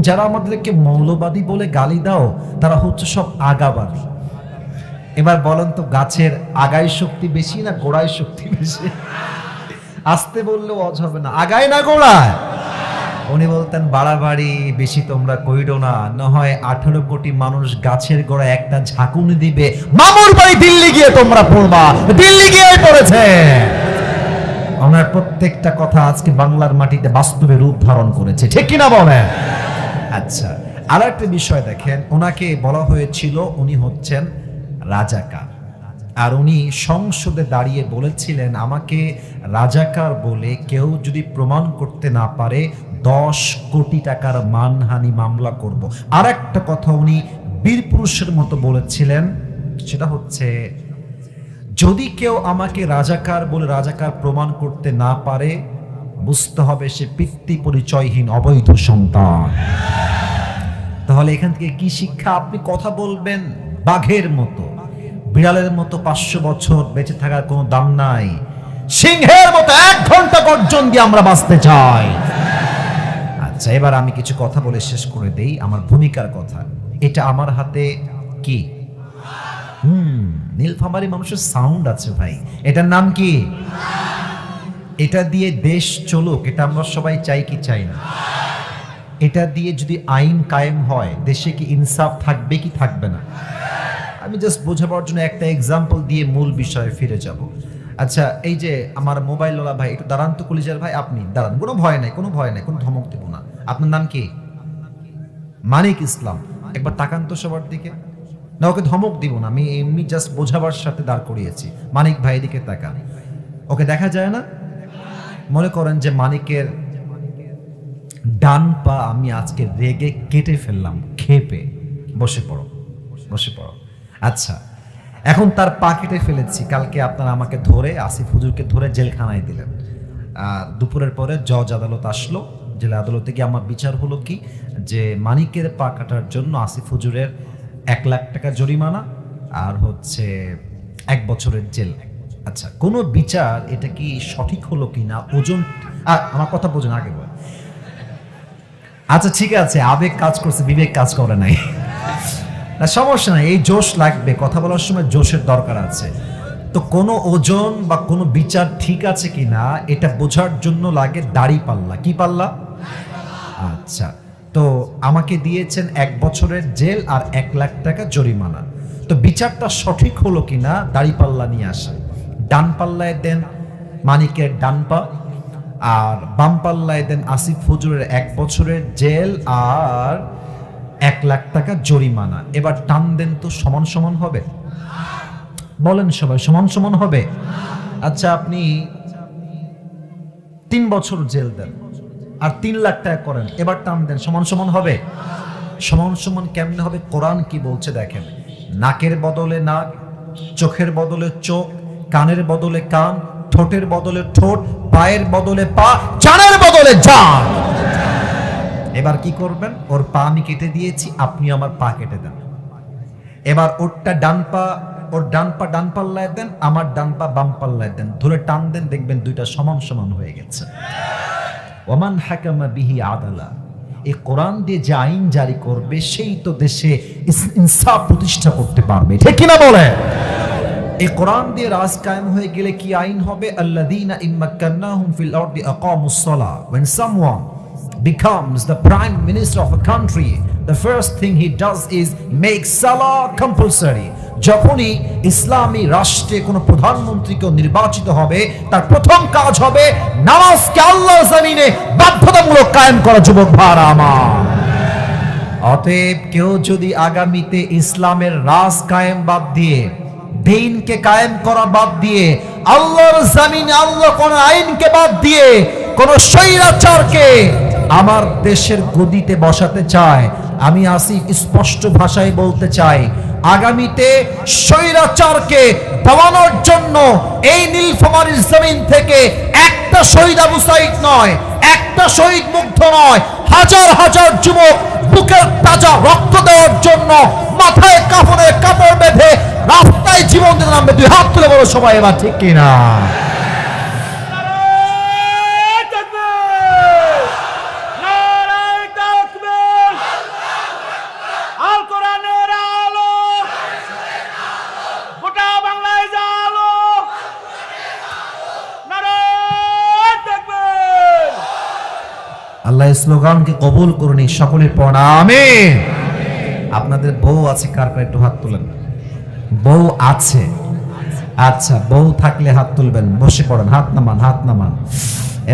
যারা আমাদেরকে মৌলবাদী বলে গালি দাও তারা হচ্ছে সব আগাবাদী। এবার বলেন তো, গাছের আগায় শক্তি বেশি না গোড়ায় শক্তি বেশি? আসতে বললেও অজ হবে না, আগায় না গোড়ায়? উনি বলতেন বাড়াবাড়ি বেশি তোমরা কইরো না, না হয় 18 কোটি মানুষ গাছের গোড়ায় একটা ঝাঁকুনি দিবে, মামুর বাড়ি দিল্লি গিয়ে তোমরা পড়বা। দিল্লি গিয়ে পড়েছে। ওনার প্রত্যেকটা কথা আজকে বাংলার মাটিতে বাস্তবে রূপ ধারণ করেছে, ঠিক কিনা বলেন? আচ্ছা, আর একটা বিষয় দেখেন, ওনাকে বলা হয়েছিল উনি হচ্ছেন রাজাকার, আর উনি সংসদে দাঁড়িয়ে বলেছিলেন আমাকে রাজাকার বলে কেউ যদি প্রমাণ করতে না পারে 10 কোটি টাকার মানহানি মামলা করব। আর একটা কথা উনি বীর পুরুষের মতো বলেছিলেন, সেটা হচ্ছে যদি কেউ আমাকে রাজাকার বলে রাজাকার প্রমাণ করতে না পারে বুঝতে হবে সে পিতৃ পরিচয়হীন অবৈধ সন্তান। তাহলে এখান থেকে কি শিক্ষা? আপনি কথা বলবেন বাঘের মতো, বিড়ালের মতো 500 বছর বেঁচে থাকার কোনো দাম নাই, সিংহের মতো 1 ঘন্টা গর্জন দিয়ে আমরা বাঁচতে চাই। আচ্ছা, এবার আমি কিছু কথা বলে শেষ করে দেই আমার ভূমিকার কথা। এটা আমার হাতে কি? নীলফামারী মানুষের সাউন্ড আছে ভাই, এটার নাম কি? এটা দিয়ে দেশ চলুক, এটা আমরা সবাই চাই কি চাই না? এটা দিয়ে যদি আইন কায়েম হয় দেশে কি ইনসাফ থাকবে কি থাকবে না? আমি জাস্ট বোঝাবার জন্য একটা এক্সাম্পল দিয়ে মূল বিষয়ে ফিরে যাব। আচ্ছা, এই যে আমার মোবাইলওয়ালা ভাই, একটু দাঁড়ান তো কলিজার ভাই, আপনি দাঁড়ান, কোনো ভয় নাই, কোনো ভয় নাই, কোনো ধমক দেব না। আপনার নাম কি? মানিক ইসলাম। একবার তাকান তো সবার দিকে। না, ওকে ধমক দিব না, আমি এমনি জাস্ট বোঝাবার সাথে দাঁড় করিয়েছি। মানিক ভাই দিকে তাকান। ওকে দেখা যায় না? মনে করেন যে মানিকের ডান পা আমি আজকে রেগে কেটে ফেললাম, খেপে। বসে পড়ো, বসে পড়ো। আচ্ছা, এখন তার পা কেটে ফেলেছি, কালকে আপনারা আমাকে ধরে, আসিফ হুজুরকে ধরে জেলখানায় দিলেন। আর দুপুরের পরে জজ আদালত আসলো, জেলা আদালতে গিয়ে আমার বিচার হলো কি যে মানিকের পা কাটার জন্য আসিফ হুজুরের 1 লাখ টাকা জরিমানা আর হচ্ছে 1 বছরের জেল। আচ্ছা, কোনো বিচার এটা কি সঠিক হলো কিনা ওজন, আমার কথা বোঝেন আগে বল। আচ্ছা ঠিক আছে, আবেগ কাজ করছে, বিবেক কাজ করে নাই। না সমস্যা নাই, এই জোশ লাগবে, কথা বলার সময় জোশের দরকার আছে। তো কোনো ওজন বা কোনো বিচার ঠিক আছে কিনা এটা বোঝার জন্য লাগে দাড়ি পাল্লা। কি পাল্লা? আচ্ছা, তো আমাকে দিয়েছেন 1 বছরের জেল আর 1 লাখ টাকা জরিমানা। তো বিচারটা সঠিক হলো কিনা দাড়ি পাল্লা নিয়ে আসে। ডান পাল্লায় দেন মানিকের ডান পা, আর বাম পাল্লায় দেন আসিফ হুজুরের 1 বছরের জেল আর 1 লাখ টাকা জরিমানা। এবার টান দেন তো সমান সমান হবে? বলেন সবাই, সমান সমান হবে? আচ্ছা, আপনি 3 বছর জেল দেন আর 3 লাখ টাকা করেন, এবার টান দেন, সমান সমান হবে? সমান সমান কেমনে হবে? কোরআন কি বলছে দেখেন, নাকের বদলে নাক, চোখের বদলে চোখ, কানের বদলে কান, ঠোঁটের বদলে ঠোঁট, পায়ের বদলে পা, জানের বদলে জান। এবার কি করবেন? ওর পা আমি কেটে দিয়েছি, আপনি আমার পা কেটে দেন। এবার ওরটা ডান পা, ওর ডান পা ডান পাল্লায় দেন, আমার ডান পা বাম পাল্লায় দেন, ধরে টান দেন, দেখবেন দুইটা সমান সমান হয়ে গেছে। ওমান হাকামা বিহি আদালা, এই কোরআন দিয়ে যে আইন জারি করবে সেই তো দেশে ইনসাফ প্রতিষ্ঠা করতে পারবে, ঠিক কিনা বলে? এই কোরআন দিয়ে রাজ কায়েম হয়ে গেলে কি আইন হবে? আল্লাযীনা ইম্মাক্কান্নাহুম ফিল আরদি আকামুস সালাহ। When someone becomes the prime minister of a country, the first thing he does is make salah compulsory. যখনই ইসলামী রাষ্ট্রে কোনো প্রধানমন্ত্রীকে নির্বাচিত হবে তার প্রথম কাজ হবে নামাজকে আল্লাহর জমিনে বাধ্যতামূলক কায়েম করা। যুবক ভাইরা আমার, অতএব কেউ যদি আগামীতে ইসলামের রাজ কায়েম বাদ দিয়ে, দ্বীনকে কায়েম করা বাদ দিয়ে, আল্লাহর জমিনে আল্লাহ কোন আইনকে বাদ দিয়ে কোন স্বৈরাচারকে আমার দেশের গদিতে বসাতে চায়, আমি আসিফ স্পষ্ট ভাষায় বলতে চাই, আগামীতে স্বৈরাচারকে দমানোর জন্য এই নীলফামারীর জমিন থেকে একটা শহীদ আবু সাঈদ নয়, একটা শহীদ মুগ্ধ নয়, হাজার হাজার যুবক বুকের তাজা রক্ত দেওয়ার জন্য মাথায় কাফনের কাপড় বেঁধে রাস্তায় জীবন দিতে নামবে। 2 হাত তুলে বলো সবাই এবার, ঠিক কিনা? এই স্লোগানকে কবুল করুন সকলের পড়া আমিন। আপনাদের বউ আছে কার কার একটু হাত তুলেন। বউ আছে? আচ্ছা, বউ থাকলে হাত তুলবেন, বসে পড়েন, হাত নামান, হাত নামান।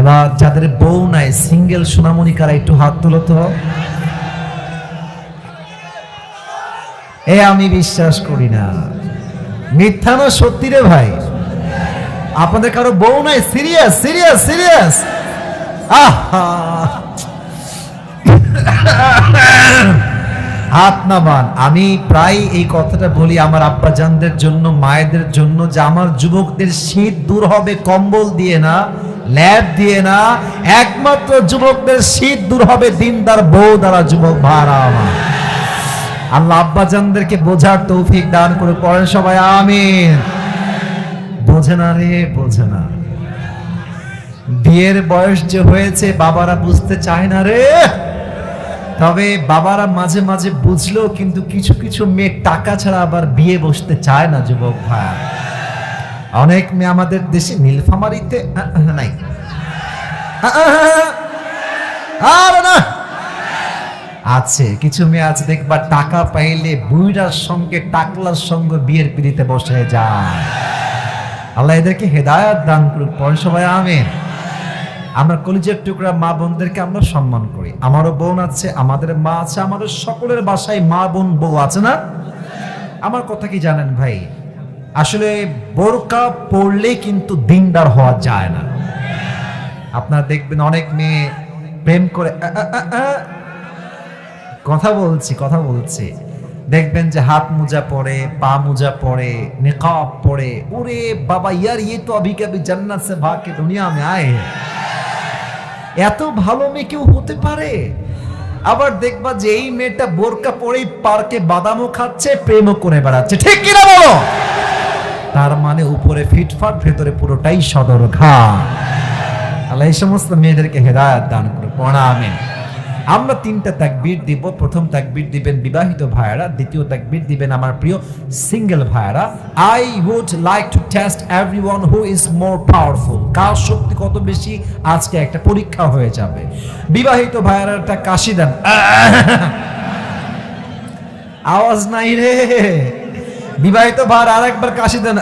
এবার যাদের বউ নাই, সিঙ্গেল সোনামণি কারা একটু হাত তুলো তো। আমি বিশ্বাস করি না, মিথ্যা না সত্যি রে ভাই। আপনাদের কারো বউ নাই? Serious serious serious. হাত নামান। আমি প্রায় এই কথাটা বলি আমার আব্বাজানদের জন্য, মায়েদের জন্য, যে আমার যুবকদের শীত দূর হবে কম্বল দিয়ে না, ল্যাব দিয়ে না, একমাত্র যুবকদের শীত দূর হবে দিনদার বউ দ্বারা। যুবক ভাড়া আমার, আল্লাহ আব্বাজানদেরকে বোঝার তৌফিক দান করে পড়েন সবাই আমিন। বোঝে না রে, বোঝে না। বিয়ের বয়স যে হয়েছে বাবারা বুঝতে চায় না রে। তবে বাবারা মাঝে মাঝে বুঝলেও কিন্তু কিছু কিছু মেয়ে টাকা ছাড়া আবার বিয়ে বসতে চায় না। যুবক ভাই, অনেক মেয়ে আমাদের দেশে নীলফামারীতে নাই, আর না আছে কিছু মেয়ে আছে, দেখবা টাকা পাইলে বুইড়ার সঙ্গে টাকলার সঙ্গে বিয়ের পিড়িতে বসে যায়। আল্লাহ এদেরকে হেদায়েত দান করুক, পড়েন সবাই আমিন। আমরা কলিজার টুকরা মা বোনদেরকে আমরা সম্মান করি। আমারও বোন আছে, আমাদের মা আছে, আমাদের সকলের বাসায় মা বোন বউ আছে না? আমার কথা কি জানেন ভাই, আসলে বোরকা পরলে কিন্তু দিনদার হওয়া যায় না। আপনারা দেখবেন অনেক মেয়ে প্রেম করে, কথা বলছি, দেখবেন যে হাত মোজা পরে, পা মোজা পরে, নিকাব পরে। ওরে বাবা ইয়ার, ये तो अभी कभी जन्नत से भाग के दुनिया में आए हैं। এত ভালো মেয়ে কেউ হতে পারে? আবার দেখবা যে এই মেয়েটা বোরকা পরেই পার্কে বাদামও খাচ্ছে, প্রেমও করে বেড়াচ্ছে, ঠিক কিনা বলো? তার মানে উপরে ফিটফাট, ভেতরে পুরোটাই সদর ঘা। আল্লাহ এই সমস্ত মেয়েদেরকে হেদায়েত দান করুন, পড়া আমিন। আমরা তিনটা তাকবীর দিব। প্রথম তাকবীর দিবেন বিবাহিত ভাইয়েরা, দ্বিতীয় তাকবীর দিবেন আমার প্রিয় সিঙ্গেল ভাইয়েরা। I would like to test everyone who is more powerful. কার শক্তি কত বেশি, আজকে একটা পরীক্ষা হয়ে যাবে। বিবাহিত ভাইয়েরা একটা কাশি দেন। আওয়াজ নাই রে। বিবাহিত ভাইয়েরা আরেকবার কাশি দেন।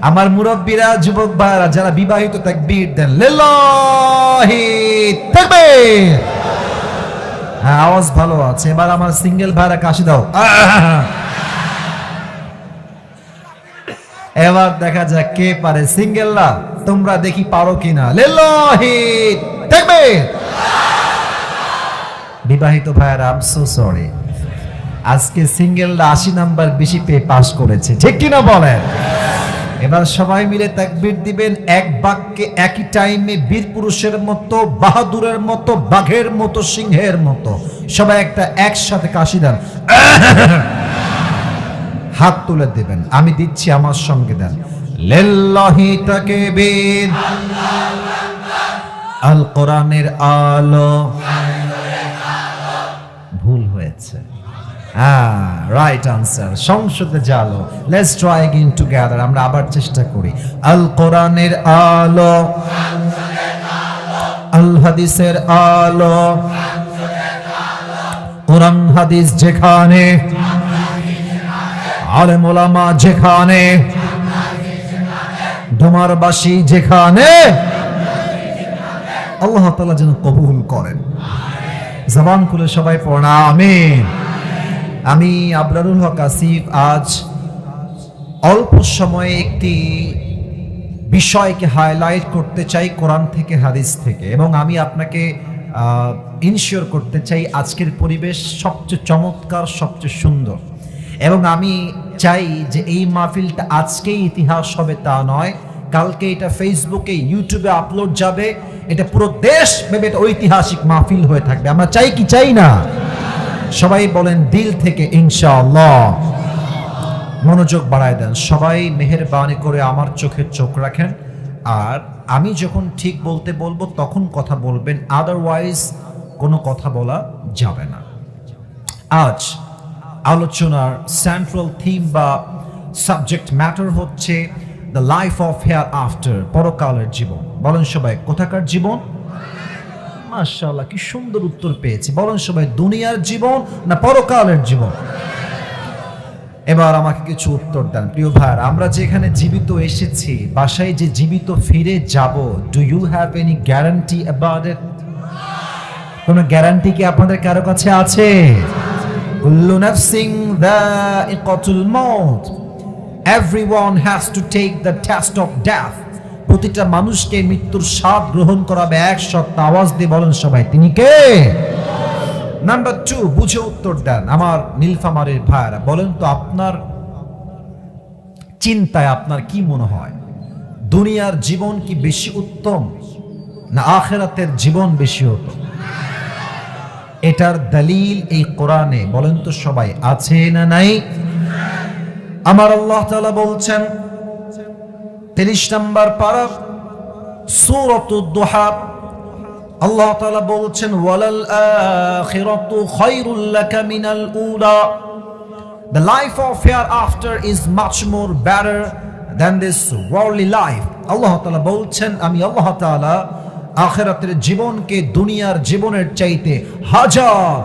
আমার মুরব্বীরা, যুবক ভাইরা যারা বিবাহিত, তাকবীর দেন, লিল্লাহি তাকবীর। হ্যাঁ, আওয়াজ ভালো আছে। এবার আমার সিঙ্গেল ভাইরা কাশি দাও। এবার দেখা যাক কে পারে। সিঙ্গেলরা তোমরা দেখি পারো কিনা। লিল্লাহি তাকবীর। বিবাহিত ভাইরা, আই এম সো সরি, আজকে সিঙ্গেলরা 80 নাম্বার বেশি পেয়ে পাস করেছে, ঠিক কিনা বলেন? এবার সবাই মিলে তাকবীর দিবেন এক বাক্যে, একই টাইমে, বীর পুরুষের মতো, বাহাদুরের মতো, বাঘের মতো, সিংহের মতো। সবাই একটা একসাথে কাশি দেন। হাত তুলে দিবেন, আমি দিচ্ছি, আমার সঙ্গে দেন। লিল্লাহি তাকবীর। আল কোরআনের আলো। ভুল হয়েছে। রাইট আনসার, সংসদে জালো। Let's try again together. আমরা আবার চেষ্টা করি। আল কোরআনের আলো, আল হাদিসের আলো। কোরআন হাদিস যেখানে, আলেম ওলামা যেখানে, ডোমারবাসী যেখানে, আল্লাহ তাআলা যেন কবুল করেন। জবান খুলে সবাই পড়া আমিন। আমি আবরারুল হক আসিফ আজ অল্প সময়ে একটি বিষয়কে হাইলাইট করতে চাই কোরআন থেকে, হাদিস থেকে, এবং আমি আপনাকে ইনশিওর করতে চাই আজকের পরিবেশ সবচেয়ে চমৎকার, সবচেয়ে সুন্দর। এবং আমি চাই যে এই মাহফিলটা আজকেই ইতিহাস হবে তা নয়, কালকে এটা ফেসবুকে, ইউটিউবে আপলোড যাবে, এটা পুরো দেশ ভেবে এটা ঐতিহাসিক মাহফিল হয়ে থাকবে। আমরা চাই কি চাই না? সবাই বলেন দিল থেকে ইনশাআল্লাহ। মনোযোগ বাড়ায় দেন সবাই, মেহেরবানি করে আমার চোখে চোখ রাখেন। আর আমি যখন ঠিক বলতে বলবো তখন কথা বলবেন, আদারওয়াইজ কোনো কথা বলা যাবে না। আজ আলোচনার সেন্ট্রাল থিম বা সাবজেক্ট ম্যাটার হচ্ছে the life of hair after, পরকালের জীবন। বলেন সবাই, কোথাকার জীবন? মাশাআল্লাহ, কি সুন্দর উত্তর পেয়েছি। বলেন সবাই, দুনিয়ার জীবন না পরকালের জীবন? এবার আমাকে কিছু উত্তর দেন প্রিয় ভাইরা। আমরা যেখানে জীবিত এসেছি, বাসায় যে জীবিত ফিরে যাব, do you have any guarantee about it? কোনো গ্যারান্টি কি আপনাদের কারো কাছে আছে? কুল্লু নাফসিন যায়িকাতুল মাউত, everyone has to take the test of death. প্রতিটা মানুষকে মৃত্যুর স্বাদ গ্রহণ করাবে এক সত্তা। আওয়াজ দিয়ে বলেন সবাই, তিনি কে? নাম্বার 2, বুঝে উত্তর দেন আমার নীলফামারীর ভাইরা। বলেন তো, আপনার চিন্তায় আপনার কি মনে হয়, দুনিয়ার জীবন কি বেশি উত্তম না আখিরাতের জীবন বেশি উত্তম? এটার দলিল এই কোরআনে বলেন তো সবাই, আছে না নাই? আমার আল্লাহ তাআলা বলছেন 30 নম্বর পারা সূরাতুদ দুহা, আল্লাহ তাআলা বলছেন ওয়ালাল আখিরাতু খায়রুল লাকা মিনাল উলা, the life of hereafter is much more better than this worldly life. আল্লাহ তাআলা বলছেন, আমি আল্লাহ তাআলা আখিরাতের জীবনকে দুনিয়ার জীবনের চাইতে হাজার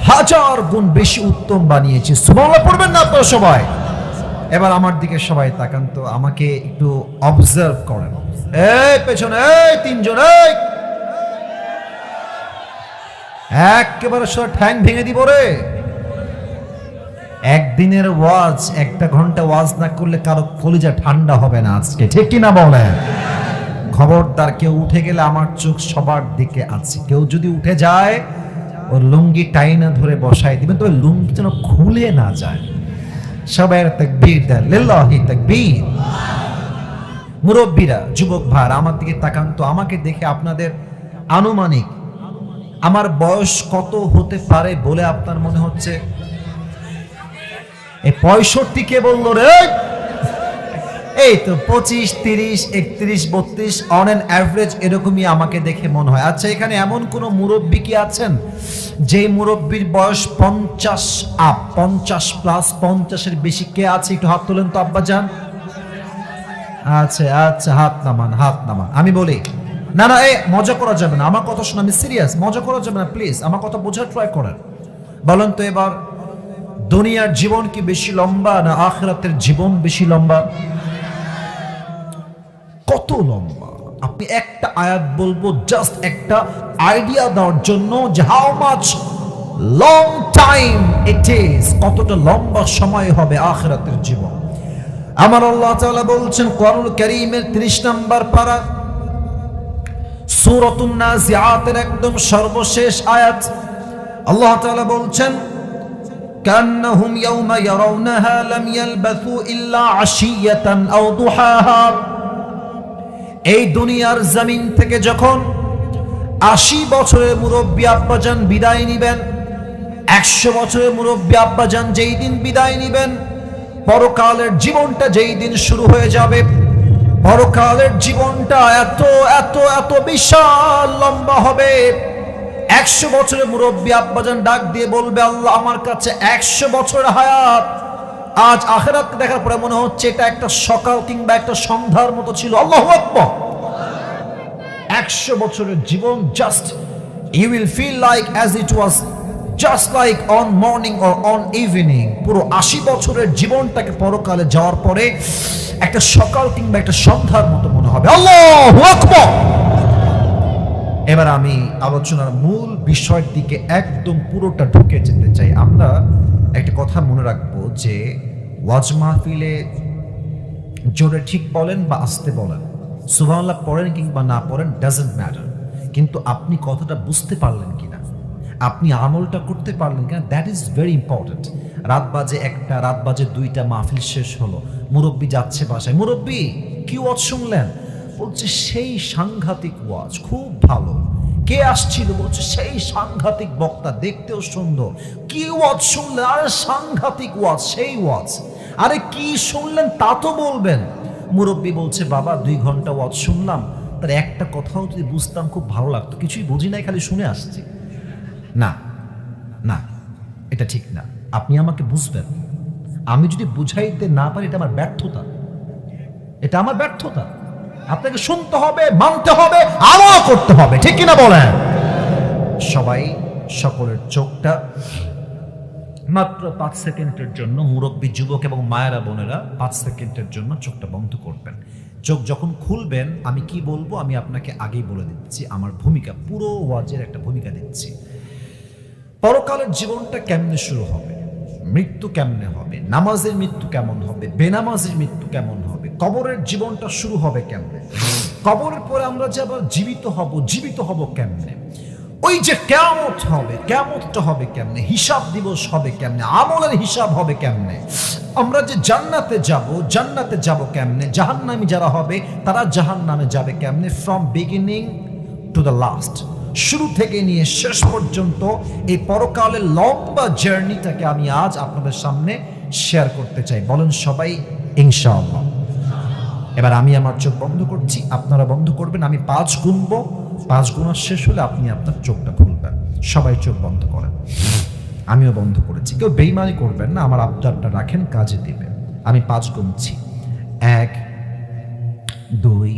হাজার গুণ বেশি উত্তম বানিয়েছি। সুবহানাল্লাহ পড়বেন না আপনারা সবাই? এবার আমার দিকে সবাই তাকান তো, আমাকে একটু অবজার্ভ করেন। এই পেছনে, এই তিনজন, এই একেবারে সব ঠ্যাং ভেঙে দিব রে। একদিনের ওয়াজ, 1 ঘন্টা ওয়াজ না করলে কারো কলিজা ঠান্ডা হবে না আজকে, ঠিক কি না বলেন? খবরদার, কেউ উঠে গেলে আমার চোখ সবার দিকে আছে। কেউ যদি উঠে যায়, ওর লুঙ্গি টাইনা ধরে বসাই দিবেন, তবে লুঙ্গি যেন খুলে না যায়। সবাই তাকবীর দেন, লিল্লাহি তাকবীর। মুরব্বীরা, যুবক ভাইরা, আমার দিকে তাকান তো, আমাকে দেখে আপনাদের আনুমানিক আমার বয়স কত হতে পারে বলে আপনার মনে হচ্ছে? এই 65 কে বললো রে? এই তো 25, 30, 31, 32 অন অ্যান অ্যাভারেজ এরকমই আমাকে দেখে মনে হয়। আচ্ছা, এখানে এমন কোন মুরব্বী কি আছেন যে মুরব্বীর বয়স 50 আপ, 50 প্লাস, 50-এর বেশি কে আছে? একটু হাত তোলেন তো আব্বাজান। আচ্ছা আচ্ছা, হাত নামান, হাত নামান। আমি বলি, না না, এই মজা করা যাবে না, আমার কথা শুনে, আমি সিরিয়াস, মজা করা যাবে না প্লিজ, আমার কথা বোঝার ট্রাই করেন। বলেন তো এবার, দুনিয়ার জীবন কি বেশি লম্বা না আখিরাতের জীবন বেশি লম্বা? কত লম্বা? আপনি একটা আয়াত বলবো, জাস্ট একটা আইডিয়া দেওয়ার জন্য যে how much long time it is, কতটা লম্বা সময় হবে আখিরাতের জীবন। আমার আল্লাহ তাআলা বলছেন কোরআনুল কারীমের 30 নম্বর পারা সূরাতুন নাজিআতের একদম সর্বশেষ আয়াত, আল্লাহ তাআলা বলছেন কান্নাহুম ইয়াওমা ইয়ারাউনাহা লাম ইয়ালবাথু ইল্লা আশিয়াতান আও দুহাহা। এই দুনিয়ার জমিন থেকে যখন 80 বছরের মুরব্বী আব্বাজান বিদায় নিবেন, 100 বছরের মুরব্বী আব্বাজান যেই দিন বিদায় নিবেন, পরকালের জীবনটা যেই দিন শুরু হয়ে যাবে, পরকালের জীবনটা এত এত এত বিশাল লম্বা হবে। 100 বছরের মুরব্বী আব্বাজান ডাক দিয়ে বলবে, আল্লাহ আমার কাছে 100 বছরের হায়াত আজ আখিরাত দেখার পরে মনে হচ্ছে এটা একটা সকাল কিংবা একটা সন্ধ্যার মতো ছিল। আল্লাহু আকবার। 100 বছরের জীবন, just you will feel like as it was just like on morning or on evening. পুরো 80 বছরের জীবনটাকে পরকালে যাওয়ার পরে একটা সকাল কিংবা একটা সন্ধ্যার মতো মনে হবে। আল্লাহু আকবার। এবার আমি আলোচনার মূল বিষয়ের দিকে একদম পুরোটা ঢুকে যেতে চাই। আমরা একটা কথা মনে রাখবো যে ওয়াজ মাহফিলে জোরে ঠিক বলেন বা আস্তে বলেন, সুবহানাল্লাহ পড়েন কিংবা না পড়েন, ডাজন্ট ম্যাটার, কিন্তু আপনি কথাটা বুঝতে পারলেন কিনা, আপনি আমলটা করতে পারলেন কিনা, দ্যাট ইজ ভেরি ইম্পর্টেন্ট। রাত বাজে 1টা, রাত বাজে 2টা, মাহফিল শেষ হলো, মুরব্বী যাচ্ছে বাসায়, মুরব্বী কি ওয়াজ শুনলেন? বলছে সেই সাংঘাতিক ওয়াজ, খুব ভালো। কে আসছিল? বলছে সেই সাংঘাতিক বক্তা, দেখতেও সুন্দর। কি ওয়াজ শুনলেন? আরে সাংঘাতিক ওয়াজ, সেই ওয়াজ। আরে কি শুনলেন তা তো বলবেন। মুরব্বী বলছে, বাবা 2 ঘন্টা ওয়াজ শুনলাম, তার একটা কথাও যদি বুঝতাম খুব ভালো লাগতো, কিছুই বুঝি নাই, খালি শুনে আসছি। না না, এটা ঠিক না। আপনি আমাকে বুঝবেন, আমি যদি বুঝাইতে না পারি এটা আমার ব্যর্থতা, এটা আমার ব্যর্থতা। আপনাকে শুনতে হবে, মানতে হবে, আমল করতে হবে, ঠিক কিনা বলেন? সবাই সকলের চোখটা মাত্র 5 সেকেন্ডের জন্য, মুরব্বী যুবক এবং মায়েরা বোনেরা 5 সেকেন্ডের জন্য চোখটা বন্ধ করবেন। চোখ যখন খুলবেন আমি কি বলবো আমি আপনাকে আগেই বলে দিচ্ছি, আমার ভূমিকা পুরো ওয়াজের একটা ভূমিকা দিচ্ছি। পরকালের জীবনটা কেমনে শুরু হবে, মৃত্যু কেমনে হবে, নামাজের মৃত্যু কেমন হবে, বেনামাজের মৃত্যু কেমন হবে, কবরের জীবনটা শুরু হবে কেমনে, কবরের পরে আমরা যে আবার জীবিত হব কেমনে, ওই যে কিয়ামত হবে, কিয়ামতটা হবে কেমনে, হিসাব দিবস হবে কেমনে, আমলের হিসাব হবে কেমনে, আমরা যে জান্নাতে যাব কেমনে, জাহান্নামী যারা হবে তারা জাহান্নামে যাবে কেমনে, from beginning to the last, শুরু থেকে নিয়ে শেষ পর্যন্ত এই পরকালের লম্বা জার্নিটাকে আমি আজ আপনাদের সামনে শেয়ার করতে চাই। বলেন সবাই ইনশাআল্লাহ। এবার আমি আমার চোখ বন্ধ করছি, আপনারা বন্ধ করবেন, আমি 5 গুনবো, 5 গুণা শেষ হলে আপনি আপনার চোখটা খুলবেন। সবাই চোখ বন্ধ করেন, আমিও বন্ধ করেছি, কেউ বেইমানি করবেন না, আমার আবদারটা রাখেন, কাজে দিবে। আমি 5 গুনছি, 1 2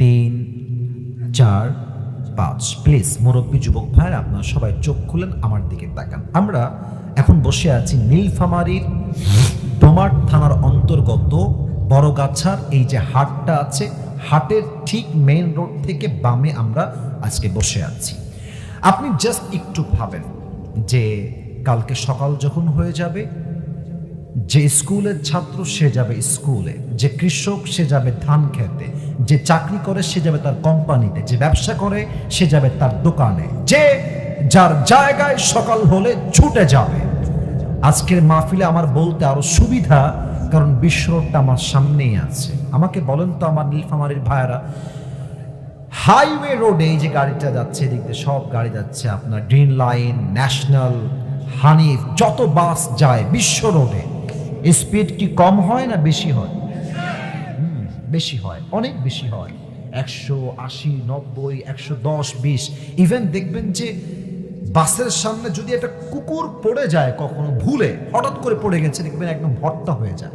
3 4 5। প্লিজ মুরব্বী যুবক ভাইরা আপনারা সবাই চোখ খুলেন, আমার দিকে তাকান। আমরা এখন বসে আছি নীলফামারীর ডোমার থানার অন্তর্গত বড়গাছার এই যে হাটটা আছে, হাটের ঠিক মেইন রোড থেকে বামে আমরা আজকে বসে আছি। আপনি জাস্ট একটু ভাবেন যে কালকে সকাল যখন হয়ে যাবে, যে স্কুলের ছাত্র সে যাবে স্কুলে, যে কৃষক সে যাবে ধান খেতে, যে চাকরি করে সে যাবে তার কোম্পানিতে, যে ব্যবসা করে সে যাবে তার দোকানে, যে যার জায়গায় সকাল হলে ছুটে যাবে। আজকের মাহফিলে আমার বলতে আরো সুবিধা, কারণ বিশ্ব রোডটা আমার সামনেই আছে। আমাকে বলেন তো আমার নীলফামারীর ভাইয়েরা, হাইওয়ে রোডে এই যে গাড়িটা যাচ্ছে, এদিক দিয়ে সব গাড়ি যাচ্ছে, আপনার গ্রিন লাইন, ন্যাশনাল, হানিফ, যত বাস যায় বিশ্ব রোডে, স্পিড কি কম হয় না বেশি হয়? বেশি হয়, অনেক বেশি হয়। 180, 90, 110, 20। ইভেন দেখবেন যে বাসের সামনে যদি একটা কুকুর পড়ে যায়, কখনো ভুলে হঠাৎ করে পড়ে গেছে, দেখবেন একদম ভর্তা হয়ে যায়।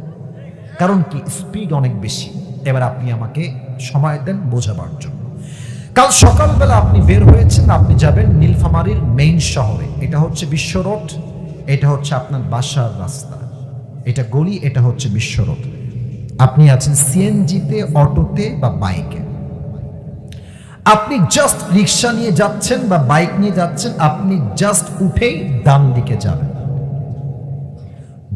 কারণ কি? স্পিড অনেক বেশি। এবার আপনি আমাকে সময় দেন বোঝাবার জন্য। কাল সকালবেলা আপনি বের হয়েছেন, আপনি যাবেন নীলফামারীর মেইন শহরে। এটা হচ্ছে বিশ্ব রোড, এটা হচ্ছে আপনার বাসার রাস্তা, এটা গলি, এটা হচ্ছে বিশ্ব রোড। আপনি আছেন সিএনজিতে, অটোতে বা বাইকে। আপনি জাস্ট রিক্সা নিয়ে যাচ্ছেন বা বাইক নিয়ে যাচ্ছেন, আপনি জাস্ট উঠেই ডান দিকে যাবেন।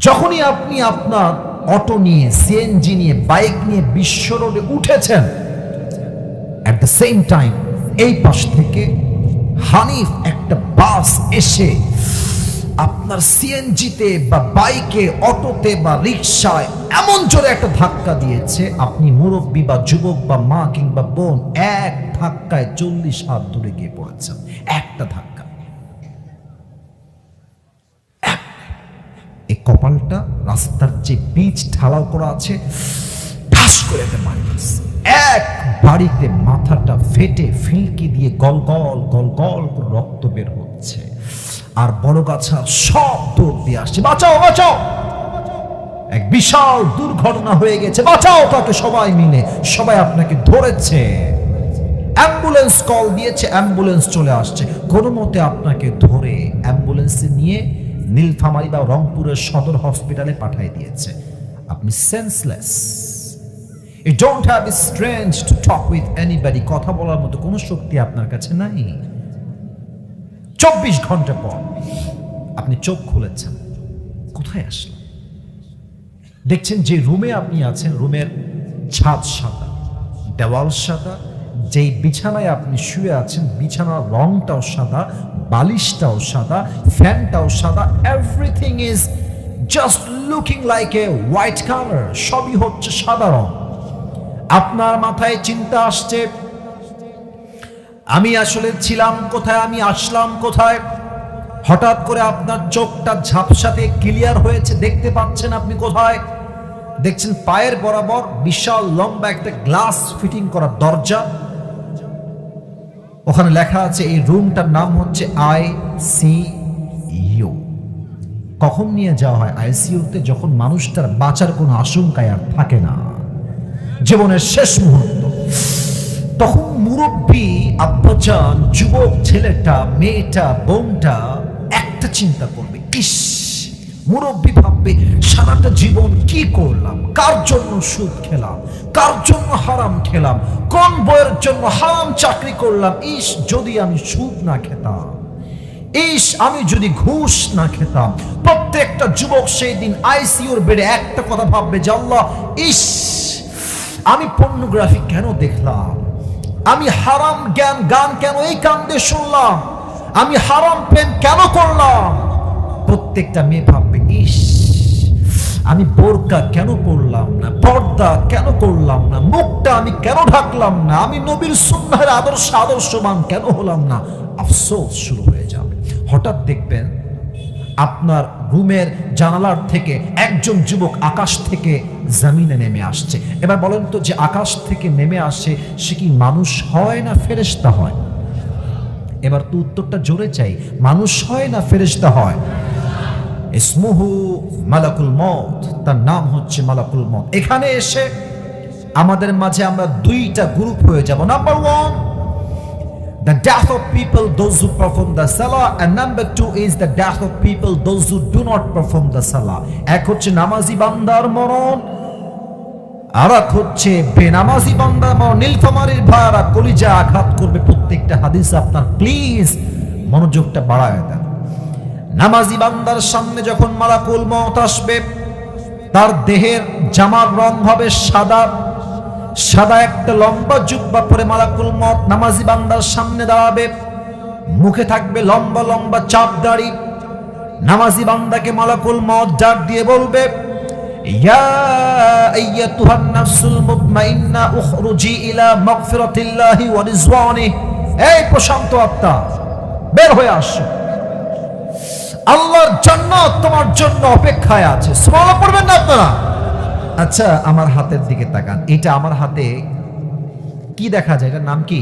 যখনই আপনি আপনার অটো নিয়ে, সিএনজি নিয়ে, বাইক নিয়ে বিশ্ব রোডে উঠেছেন, এট দ্য সেম টাইম এই পাশ থেকে হানিফ একটা বাস এসে আপনার সিএনজিতে বা বাইকে, অটোতে বা রিক্সায় এমন জোরে একটা ধাক্কা দিয়েছে, আপনি মুরব্বী বা যুবক বা মা কিংবা বোন, এক ধাক্কায় 40 হাত দূরে গিয়ে পড়েছেন। একটা ধাক্কা। এই কপালটা রাস্তার যে পিচ ঢালাও করা আছে, ঠাস করে একটা বাড়ি আছে, এক বাড়িতে মাথাটা ফেটে ফিলকি দিয়ে গল গল গল গল করে রক্ত বের হচ্ছে। আর বড়গাছা সব দৌড় দিয়ে আসছে, বাঁচাও বাঁচাও, এক বিশাল দুর্ঘটনা হয়ে গেছে, বাঁচাও তাকে। সবাই মিলে সবাই আপনাকে ধরেছে, অ্যাম্বুলেন্স কল দিয়েছে, অ্যাম্বুলেন্স চলে আসছে, কোনো মতে আপনাকে ধরে অ্যাম্বুলেন্সে নিয়ে নীলফামারী বা রংপুরের সদর হসপিটালে পাঠিয়ে দিয়েছে। আপনি senseless. You don't have a strength to talk with anybody. কথা বলার মতো কোনো শক্তি আপনার কাছে নাই। 24 ঘন্টা পর আপনি চোখ খুলেছেন, কোথায় আসলেন? দেখছেন যে রুমে আপনি আছেন, রুমের ছাদ সাদা, দেওয়াল সাদা, যেই বিছানায় আপনি শুয়ে আছেন বিছানার রংটাও সাদা, বালিশটাও সাদা, ফ্যানটাও সাদা, everything is just looking like a white colour. সবই হচ্ছে সাদা রং। আপনার মাথায় চিন্তা আসছে, আমি আসলে ছিলাম কোথায়, আমি আসলাম কোথায়? হঠাৎ করে আপনার চোখটা ঝাপসাতে ক্লিয়ার হয়েছে, দেখতে পাচ্ছেন আপনি কোথায়। দেখছেন পায়ের বরাবর বিশাল লম্বা একটা গ্লাস ফিটিং করা দরজা, ওখানে লেখা আছে এই রুমটার নাম হচ্ছে আইসিইউ। কখন নিয়ে যাওয়া হয় আইসিইউতে? যখন মানুষটার বাঁচার কোনো আশঙ্কায় আর থাকে না, জীবনের শেষ মুহূর্ত। তখন মুরব্বী আব্বাজান যুবক ছেলেটা মেয়েটা বোনটা একটা চিন্তা করবে, ইস, মুরব্বী ভাববে সারাটা জীবন কি করলাম, কার জন্য সুদ খেলাম, কার জন্য হারাম খেলাম, কোন বইয়ের জন্য হারাম চাকরি করলাম, ইস যদি আমি সুদ না খেতাম, ইস আমি যদি ঘুষ না খেতাম। প্রত্যেকটা যুবক সেই দিন আইসিইউর বেডে একটা কথা ভাববে যে আল্লাহ, ইস আমি পর্নোগ্রাফি কেন দেখলাম, আমি হারাম গান কেন এই কান দিয়ে শুনলাম, আমি হারাম প্রেম কেন করলাম। প্রত্যেকটা মেয়ে ভাববে, ইস আমি বোরকা কেন পরলাম না, পর্দা কেন করলাম না, মুখটা আমি কেন ঢাকলাম না, আমি নবীর সুন্নাহের আদর্শবান কেন হলাম না। আফসোস শুরু হয়ে যাবে। হঠাৎ দেখবেন আপনার রুমের জানালার থেকে একজন যুবক আকাশ থেকে জমিনে নেমে আসছে। এবার বলেন তো, যে আকাশ থেকে নেমে আসে সে কি মানুষ হয় না ফেরেশতা হয়? এবার তো উত্তরটা জোরে চাই, মানুষ হয় না ফেরেশতা হয়? ইসমুহু মালাকুল মউত, তার নাম হচ্ছে মালাকুল মউত। এখানে এসে আমাদের মাঝে আমরা দুইটা গ্রুপ হয়ে যাব। Number 1, the death of people those who perform the salah, and number 2 is the death of people those who do not perform the salah. এক হচ্ছে নামাজি বান্দার মরণ, আর এক হচ্ছে বেনামাজি বান্দার মরণ। নীলফামারীর ভাইরা কলিজা আঘাত করবে প্রত্যেকটা হাদিস আপনার প্লিজ মনোযোগটা বাড়ায় দেন। নামাজি বান্দার সামনে যখন মালাকুল মউত আসবে, তার দেহের জামার রং হবে সাদা, সাদা একটা লম্বা জুব্বা পরে মালাকুল মউত নামাজি বান্দার সামনে দাঁড়াবে, মুখে থাকবে লম্বা লম্বা চাপ দাড়ি। নামাজি বান্দাকে মালাকুল মউত ডাক দিয়ে বলবে, ইয়া আইয়াতুহান নাফসুল মুতমাইন্না উখরুজি ইলা মাগফিরাতিল্লাহি ওয়া রিজওয়ানিহি, এই প্রশান্ত আত্মা বের হয়ে আসো, আল্লাহর জান্নাত তোমার জন্য অপেক্ষায় আছে। সুবহানাল্লাহ পড়বেন না আপনারা? আচ্ছা আমার হাতের দিকে তাকান, এটা আমার হাতে কি দেখা যায়, এটার নাম কি?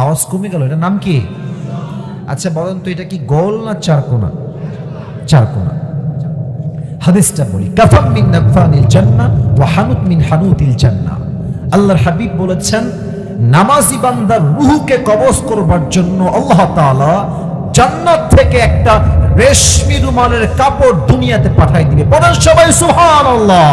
আওয়াজ কমে গেল, এটার নাম কি? আচ্ছা বলেন তো, এটা কি গোল না চারকোনা? চারকোনা। হাদিসটা বলি, কাফাম মিন নাফানিল জান্নাহ ওয়া হানুত মিন হানুতিল জান্নাহ। আল্লাহর হাবিব বলেছেন, নামাজি বান্দার রূহকে কবজ করবার জন্য আল্লাহ তাআলা জান্নাত থেকে একটা রেশমি রুমালের কাপড় দুনিয়াতে পাঠাই দিবে। বলেন সবাই সুবহানাল্লাহ।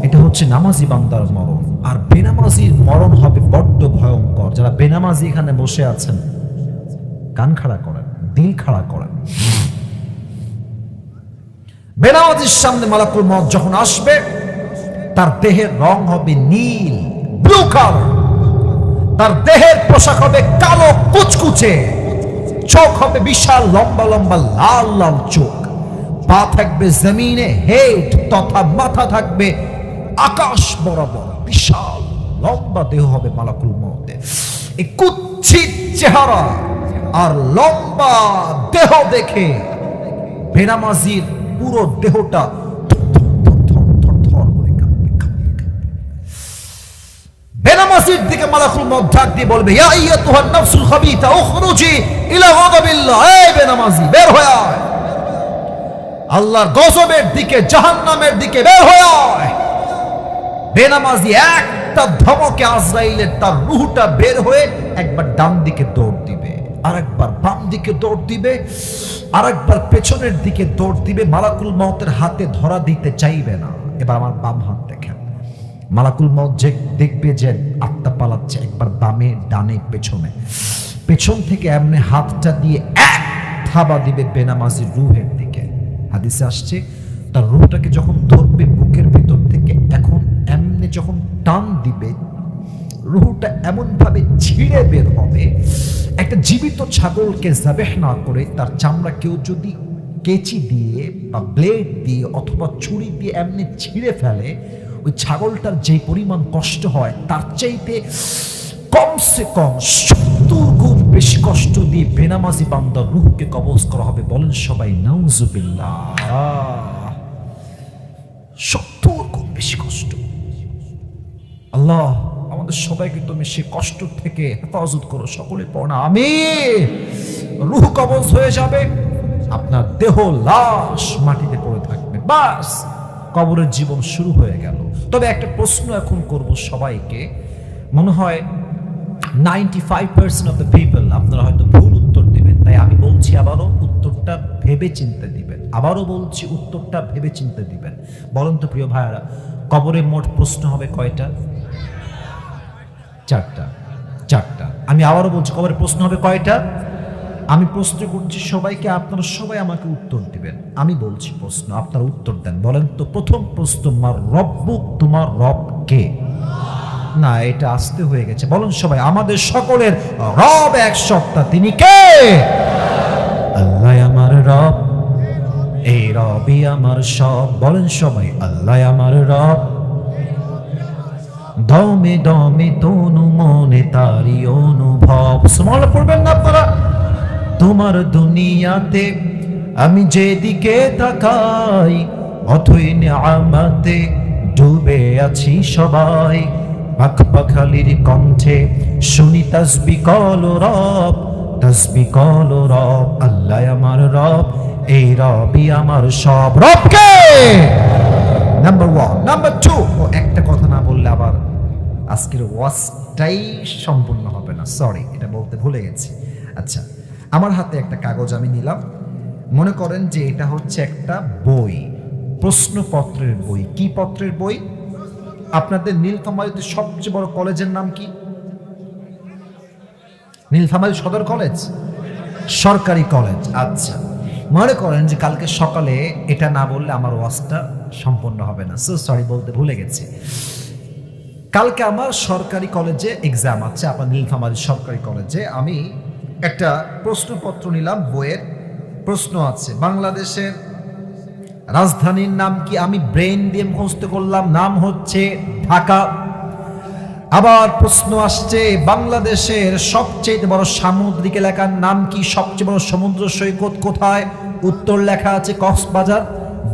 এটা হচ্ছে নামাজি বান্দার মরণ। আর বেনামাজির মরণ হবে বড্ড ভয়ঙ্কর। যারা বেনামাজি এখানে বসে আছেন, কান খাড়া করেন, দিল খাড়া করেন। বেনামাজির সামনে মালাকুল মউত যখন আসবে, তার দেহের রং হবে নীল, ব্লু কালার, তার দেহের পোশাক হবে কালো কুচকুচে, চোখ হবে বিশাল লম্বা লম্বা লাল লাল চোখ, পা থাকবে জমিনে, হেড তথা মাথা থাকবে আকাশ বরাবর, বিশাল লম্বা দেহ হবে মালাকুল মউতের। এই কুৎসিত চেহারা আর লম্বা দেহ দেখে বেনামাজির পুরো দেহটা বেনামাজির দিকে মালাকুল মউত ডাক দিয়ে বলবে, ইয়া আইয়াতুহান নাফসুল খাবিথা উখরুজি ইলা গাদাবিল্লাহ, এই বেনামাজি বের হয়ে আয়, আল্লাহর গজবের দিকে, জাহান্নামের দিকে বের হয়ে আয়। বেনামাজি একটা ধমকে আজরাইলের তার রূহটা বের হয়ে একবার ডান দিকে দৌড় দিবে, আরেকবার বাম দিকে দৌড় দিবে, আরেকবার পেছনের দিকে দৌড় দিবে। মালাকুল মউতের হাতে ধরা দিতে চাইবে না। এবার আমার বাম হাত দেখেন, মালাকুল মউত যে দেখবে যে আত্মা পালাচ্ছে, একবার বামে ডানে পেছনে, পেছন থেকে এমনি হাতটা দিয়ে এক থাবা দিবে বেনামাজির রূহের দিকে। হাদিসে আসছে, তার রূহটাকে যখন ধরবে বুকের ভিতর থেকে, এখন এমনি যখন টান দিবে, রূহটা এমন ভাবে ছিঁড়ে বের হবে। একটা জীবিত ছাগলকে যাবেহ না করে তার চামড়া কেউ যদি কেচি দিয়ে বা ব্লেড দিয়ে অথবা ছুরি দিয়ে এমনি ছিঁড়ে ফেলে, ওই ছাগলটার যে পরিমাণ কষ্ট হয় তার চাইতে কমসে কম 70 গুণ বেশি কষ্ট দিয়ে বেনামাজি বান্দার রূহকে কবজ করা হবে। বলেন সবাই নাউজুবিল্লাহ। 70 গুণ বেশি কষ্ট। আল্লাহ আমাদের সবাইকে তুমি সে কষ্ট থেকে হেফাজত করো, সকলে পড়না আমিন। রূহ কবজ হয়ে যাবে, আপনার দেহ লাশ মাটিতে পড়ে থাকবে, বাস কবরের জীবন শুরু হয়ে গেল। তবে একটা প্রশ্ন এখন করব সবাইকে, মনে হয় 95% অফ দ্য পিপল আপনারা হয়তো ভুল উত্তর দিবেন, তাই আমি বলছি আবারও উত্তরটা ভেবে চিন্তে দিবেন। আবারও বলছি উত্তরটা ভেবে চিন্তে দিবেন। বলেন তো প্রিয় ভাইয়ারা, কবরে মোট প্রশ্ন হবে কয়টা? চারটা। আমি আবারও বলছি, কবরে প্রশ্ন হবে কয়টা? আমি প্রশ্ন করছি সবাইকে, আপনারা সবাই আমাকে উত্তর দিবেন। আমি বলছি প্রশ্ন, আপনারা উত্তর দেন। বলেন তো প্রথম প্রশ্ন, মার রব্বুক, তোমার রব কে? না, এটা আসতে হয়ে গেছে। বলেন সবাই, আমাদের সকলের রব এক সত্তা, তিনি কে? আল্লাহ আমার রব, এই রবই আমার সব। বলেন সবাই, আল্লাহ আমার রব, দমে দমে তনু মনে তারি অনুভব। সুবহানাল্লাহ পড়বেন না আপনারা? তোমার দুনিয়াতে আমি যেদিকে তাকাই, অথই নিয়ামতে ডুবে আছি সবাই। পাখপাখালির কণ্ঠে শুনি তাসবিহ কল রব, তাসবিহ কল রব। আল্লাহ আমার রব, এই রবই আমার সব। রব কে? নাম্বার 1। নাম্বার 2, একটা কথা না বললে আবার আজকের ওয়াজটাই সম্পূর্ণ হবে না। সরি, এটা বলতে ভুলে গেছি। আচ্ছা, আমার হাতে একটা কাগজ আমি নিলাম। মনে করেন যে এটা হচ্ছে একটা বই, প্রশ্নপত্রের বই। কি পত্রের বই? আপনাদের নীলফামারীতে সবচেয়ে বড় কলেজের নাম কি? নীলফামারী সদর কলেজ, সরকারি কলেজ। আচ্ছা, মনে করেন যে কালকে সকালে এটা না বললে আমার ওয়াজটা সম্পূর্ণ হবে না। সো সরি, বলতে ভুলে গেছি। কালকে আমার সরকারি কলেজে এক্সাম আছে, আপনার নীলফামারী সরকারি কলেজে। আমি একটা প্রশ্নপত্র নিলাম, বইয়ের প্রশ্ন আছে, বাংলাদেশের রাজধানীর নাম কি? আমি ব্রেন দিয়ে মুখস্থ করলাম, নাম হচ্ছে ঢাকা। আবার প্রশ্ন আসছে, বাংলাদেশের সবচেয়ে বড় সামুদ্রিক এলাকার নাম কি? সবচেয়ে বড় সমুদ্র সৈকত কোথায়? উত্তর লেখা আছে কক্সবাজার।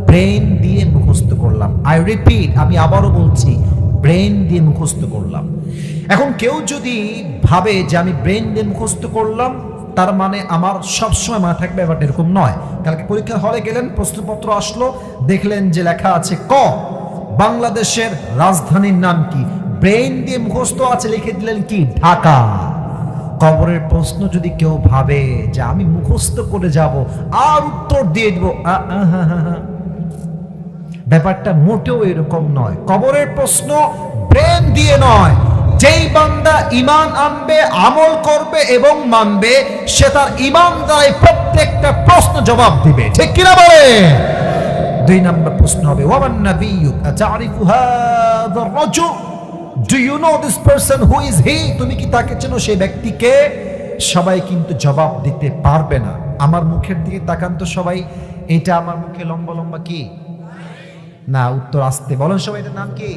ব্রেন দিয়ে মুখস্থ করলাম। আই রিপিট, আমি আবারও বলছি, ব্রেন দিয়ে মুখস্থ করলাম। এখন কেউ যদি ভাবে যে আমি ব্রেন দিয়ে মুখস্থ করলাম, তার মানে আমার সবসময় মনে থাকবে, ব্যাপারটা এরকম নয়। কালকে পরীক্ষা হলে গেলেন, প্রশ্নপত্র আসলো, দেখলেন যে লেখা আছে ক, বাংলাদেশের রাজধানীর নাম কি? ব্রেন দিয়ে মুখস্থ আছে, লিখে দিলেন কি? ঢাকা। কবরের প্রশ্ন যদি কেউ ভাবে যে আমি মুখস্থ করে যাব আর উত্তর দিয়ে দিব, ব্যাপারটা মোটেও এরকম নয়। কবরের প্রশ্ন ব্রেন দিয়ে নয়। যেই বান্দা ঈমান আনবে, আমল করবে এবং মানবে, সে তার ঈমান দ্বারাই প্রত্যেকটা প্রশ্ন জবাব দিবে। ঠিক কিনা বলে? 2 নম্বর প্রশ্ন হবে, ওয়ামান নাবিয়্যু আতারিফু হাযার রাজুল, do you know this person, who is he? তুমি কি তাকে চেনো? সেই ব্যক্তিকে? সবাই কিন্তু জবাব দিতে পারবে না। আমার মুখের দিকে তাকান তো সবাই, এটা আমার মুখে লম্বা লম্বা কি? না, উত্তর আসতে বলেন সবাই, এটার নাম কি?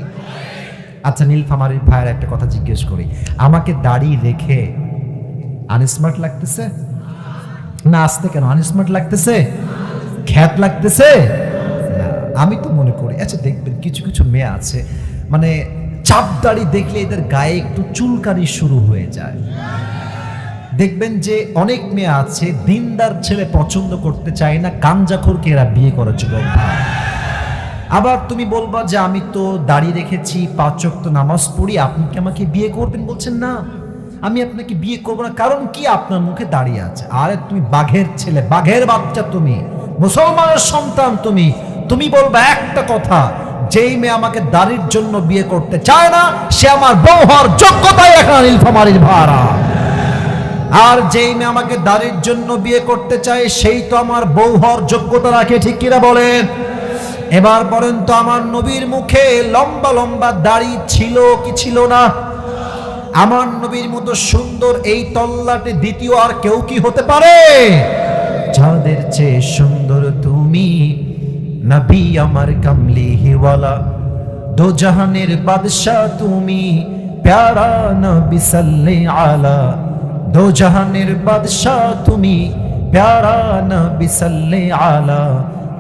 আচ্ছা, নীলফামারীর ভাইয়ের একটা কথা জিজ্ঞেস করি, আমাকে দাড়ি রেখে আনস্মার্ট লাগতেছে না? আসতে কেন আনস্মার্ট লাগতেছে? খ্যাত লাগতেছে না? আমি তো মনে করি, আচ্ছা দেখবেন কিছু কিছু মেয়ে আছে, মানে চাপ দাড়ি দেখলে এদের গায়ে একটু চুলকানি শুরু হয়ে যায়। দেখবেন যে অনেক মেয়ে আছে, দিনদার ছেলে পছন্দ করতে চায় না, গাঞ্জাখোরকে এরা বিয়ে করে যুবক ভাই। আবার তুমি বলবা যে আমি তো দাড়ি রেখেছি, 5 ওয়াক্ত নামাজ পড়ি, আপনি কি আমাকে বিয়ে করবেন? বলছেন না, আমি আপনাকে বিয়ে করবো না। কারণ কি? আপনার মুখে দাঁড়িয়ে আছে। আরে তুমি বাঘের ছেলে, বাঘের বাচ্চা, তুমি মুসলমানের সন্তান, তুমি বলবা একটা কথা, যেই মেয়ে আমাকে দাড়ির জন্য বিয়ে করতে চায় না, সে আমার বউ হওয়ার যোগ্যতাই রাখে না। নীলফামারীর ভাড়া। আর যেই মেয়ে আমাকে দাড়ির জন্য বিয়ে করতে চায়, সেই তো আমার বউ হওয়ার যোগ্যতা রাখে। ঠিক কিনা বলেন? এবার বলেন তো, আমার নবীর মুখে লম্বা লম্বা দাড়ি ছিল কি ছিল না? আমার নবীর মতো সুন্দর এই তল্লাটে দ্বিতীয় আর কেউ কি হতে পারে? যাদের চেয়ে সুন্দর তুমি, নবী আমার কামলি হিওয়ালা, দো জাহানের বাদশাহ তুমি, প্যারা নবী সাল্লি আলা, দো জাহানের বাদশাহ তুমি, প্যারা নবী সাল্লি আলা,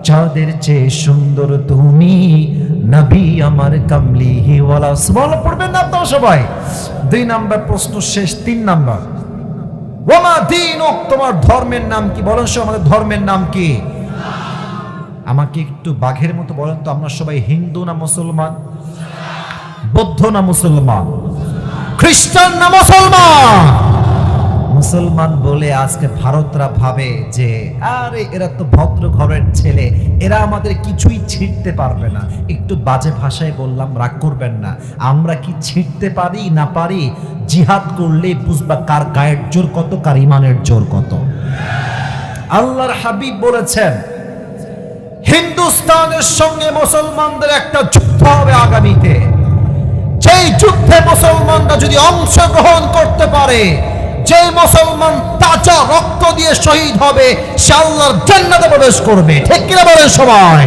যাদের চেয়ে সুন্দর তুমি, নবী আমার কামলি হিওয়ালা। সুবহানাল্লাহ পড়বেন না আপনারা সবাই? 2 নাম্বার প্রশ্ন শেষ। 3 নাম্বার, ওয়ামা দীনুক, তোমার ধর্মের নাম কি? বলেন সবাই, আমাদের ধর্মের নাম কি? আমাকে একটু বাঘের মতো বলেন তো, আমরা সবাই হিন্দু না মুসলমান? বৌদ্ধ না মুসলমান? খ্রিস্টান না মুসলমান? মুসলমান বলে আজকে ভারতরা ভাবে যে আরে এরা তো ভদ্র ঘরের ছেলে, এরা আমাদের কিছুই ছিঁড়তে পারবে না। একটু বাজে ভাষায় বললাম, রাগ করবেন না। আমরা কি ছিঁড়তে পারি না পারি? জিহাদ করলে বুঝবা কার গায়ের জোর কত, কার ইমানের জোর কত। আল্লাহর হাবিব বলেছেন হিন্দুস্তানের সঙ্গে মুসলমানদের একটা যুদ্ধ হবে আগামীতে। যেই যুদ্ধে মুসলমানরা যদি অংশগ্রহণ করতে পারে, যে মুসলমান তাজা রক্ত দিয়ে শহীদ হবে, সে আল্লাহর জান্নাতে প্রবেশ করবে। ঠিক কিনা বলেন সবাই?